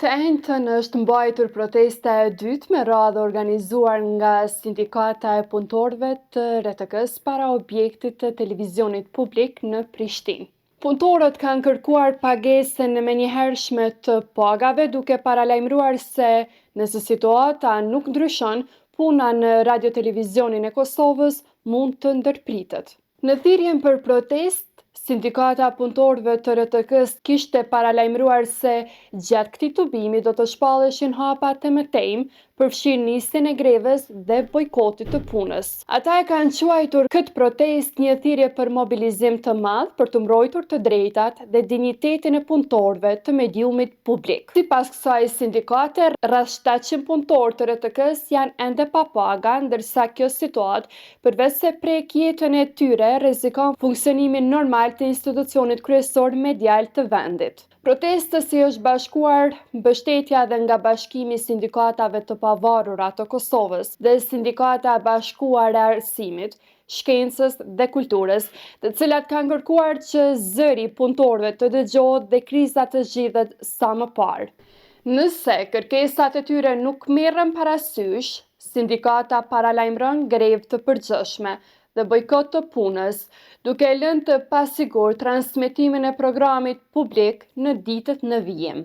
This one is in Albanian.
Të njëjtën është mbajtur protesta e dytë me radhë organizuar nga sindikata e punëtorëve të RTK-s para objektit të televizionit publik në Prishtinë. Punëtorët kanë kërkuar pagesën e menjëhershme të pagave, duke paralajmëruar se nëse situata nuk ndryshon, puna në radio-televizionin e Kosovës mund të ndërpritet. Në thirrjen për protestë, Sindikata e punëtorëve të RTK-s kishte paralajmëruar se gjatë këtij tubimi do të shpalleshin hapa të mëtejmë, përfshirë nisjen e greves dhe bojkotit të punës. Ata e kanë quajtur këtë protestë një thirrje për mobilizim të madh për të mbrojtur të drejtat dhe dinjitetin e punëtorëve të mediumit publik. Sipas kësaj sindikate, rreth 700 punëtorë të RTK-s janë ende pa paga, ndërsa kjo situatë, përveç se prek jetën e tyre, rrezikon funksionimin normal të institucionit kryesor medial të vendit. Protestës i është bashkuar mbështetja dhe nga Bashkimi i Sindikatave të Pavarura të Kosovës dhe Sindikata e Bashkuar e Arsimit, Shkencës dhe Kulturës, të cilat kanë kërkuar që zëri i punëtorëve të dëgjohet dhe kriza të zgjidhet sa më parë. Nëse kërkesat e tyre nuk merren parasysh, sindikata paralajmëron grevë të përgjithshme dhe bojkot të punës, duke lënë të pasigurt transmetimin e programit publik në ditët në vijim.